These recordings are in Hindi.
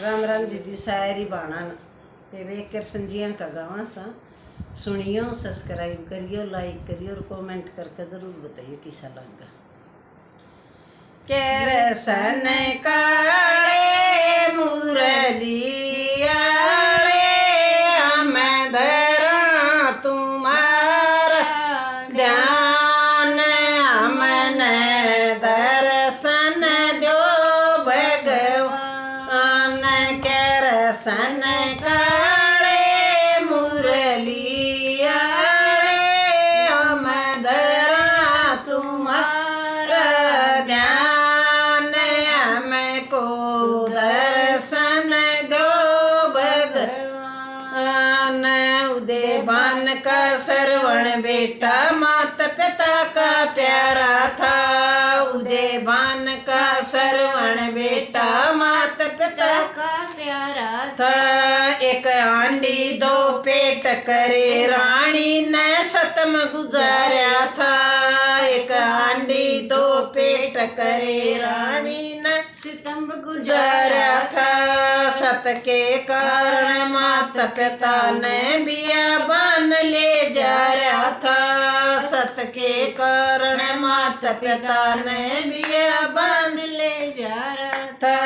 राम राम जी शायरी बाणा पे वे कृष्ण जिया का गावा सा सुनियो, सब्सक्राइब करियो, लाइक करियो और कमेंट करके जरूर बताइए कैसा लगा। कृष्ण काले मुरलिया मैं धरा तुम्हारा ध्यान, मन दर्शन दो भगवान। कृष्ण काले मुरलिया मैं धरा तुम्हारा ध्यान, हमको दर्शन दो भगवान। उदय बान का श्रवण बेटा माता पिता का प्यारा था, उदय बान का श्रवण बेटा माता पिता का प्यारा था। एक आंडी दो पेट करे रानी ने सतम गुजारा था, एक आंडी दो पेट करे रानी ने सितम गुजारा था। सत के कारण माता पिता ने बियाबान ले जा रहा था, सत के कारण माता पिता ने बियाबान ले जा रहा था।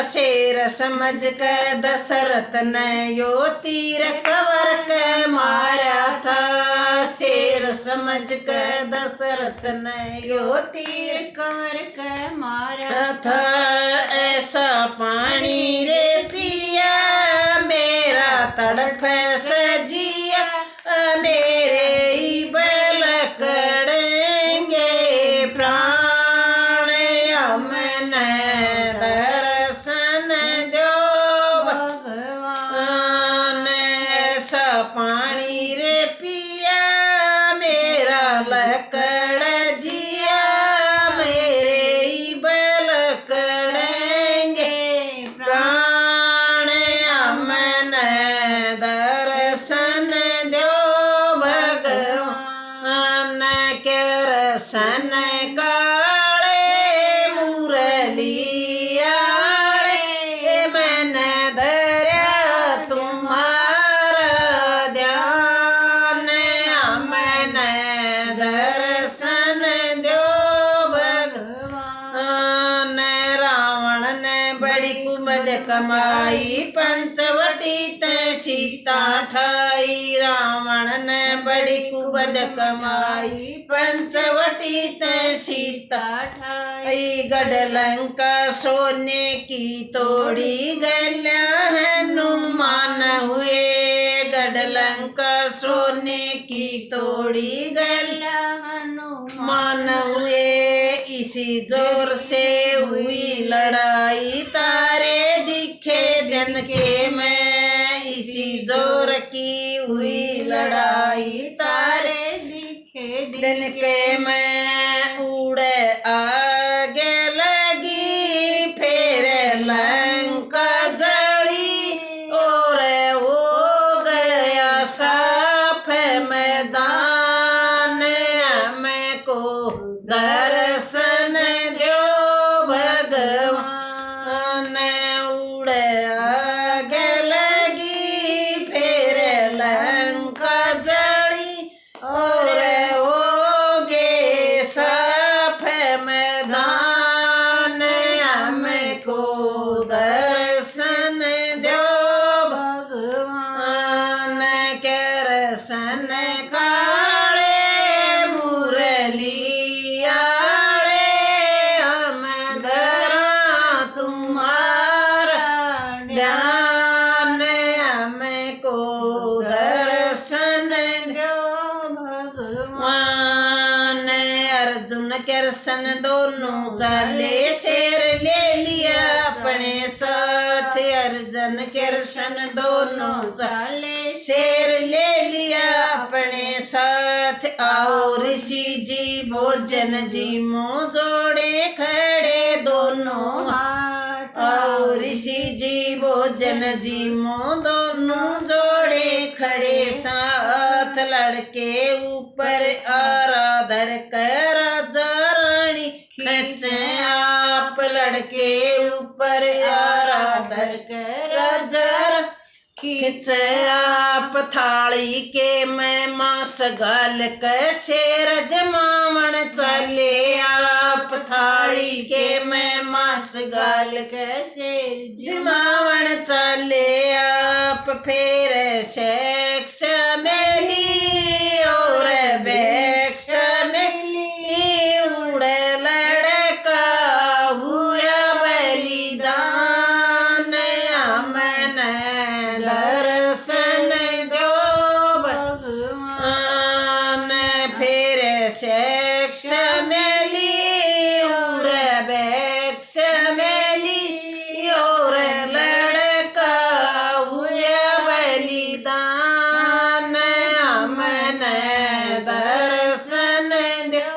शेर समझ के दशरथ ने यो तीर कवर के मारा था, शेर समझ के दशरथ ने यो तीर कवर के मारा था। ऐसा पानी रे पिया मेरा तड़प सजिया, मेरे ही बल करेंगे प्राण, हमने दर्शन दो भगवान। ऐसा पानी रे पिया मेरा लकड़ जिया, मेरे ही बल करेंगे प्राण, हमने दर्शन दो भगवान। कृष्ण काले मुरलिया मैंने धरा तुम्हारा ध्यान, हमने दर्शन दो भगवान। रावण ने बड़ी कुमद कमाई पंचवटी ते सीता ठाई, रावण ने बड़ी कुबद कमाई पंचवटी ते सीता ठाई। गढ़ लंका सोने की तोड़ी गल्या हनुमान हुए, गढ़ लंका सोने की तोड़ी गल्या हनुमान हुए। इसी जोर से हुई लड़ाई तारे दिखे दिन के में, इसी जोर की हुई लड़ाई तारे दिखे दिन के में। उड़े आगे लगी फिर लंका जड़ी, और हो गया साफ मैदान, हमको दर्शन दो भगवान। उड़े आगे लगी फिर लंका जड़ी, और होगे साफ मैदान, हमको दर्शन दो भगवान। कृष्ण काले मुरलिया हम धरा तुम्हारा ध्यान, हमको दर्शन दो भगवान। अर्जुन कृष्ण दोनों चाले शेर ले लिया अपने साथ, अर्जुन कृष्ण दोनों चाले शेर ले लिया अपने साथ। आओ ऋषि जी भोजन जी मुँह जोड़े खड़े दोनों हाथ, आओ ऋषि जी भोजन जी मुँह दोनों जोड़े खड़े साथ। लड़के ऊपर आराधर कर राजा रानी खींचे आप, लड़के ऊपर आराधर राजा खींचे आप थाली के मैं मांस गाल कैसे रजमावन चले आप थाली के मैं मांस गाल कैसे जमावन चले आप फिर सेक्स मेली और बैक्स मेली उड़े लड़का हुआ बलिदान अमन दर्शन दो भगवान फिर सेक्स मेली और बैक्स मेली और लड़का हुआ बलिदान अमन दर्शन दो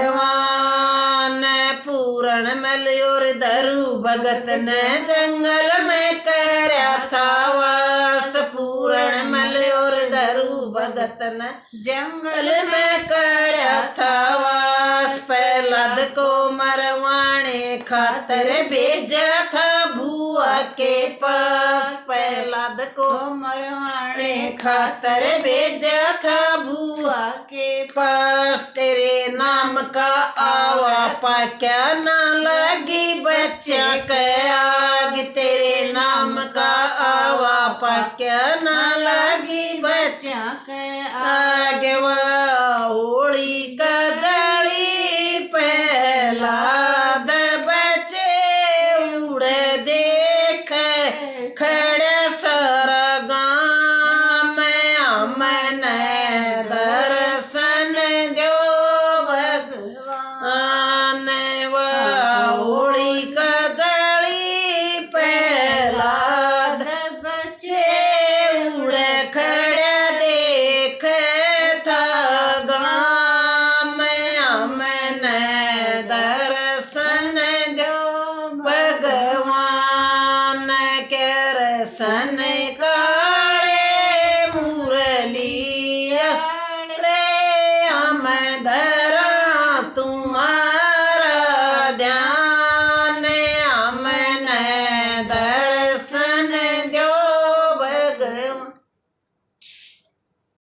भगवान पूरण मल और धरु भगत ने जंगल में करया था वास पूरण मल और धरु भगत ने जंगल में करया था वास प्रहलाद को मरवाने खातर भेजा था बुआ के पास प्रहलाद को मरवाने खातर भेजा था बुआ के पास तेरे नाम का आवा पाक्या ना लगी बच्चा के आग तेरे नाम का आवा पाक्या ना लगी बच्चा के आग होली का जड़ी प्रहलाद बचे उड़ देख खड़े सरगाम अमन दर्शन दो भगवान होली का जड़ी प्रहलाद बचे उड़ खड़े देख सगाम अमन दर्शन दो भगवान के रसन का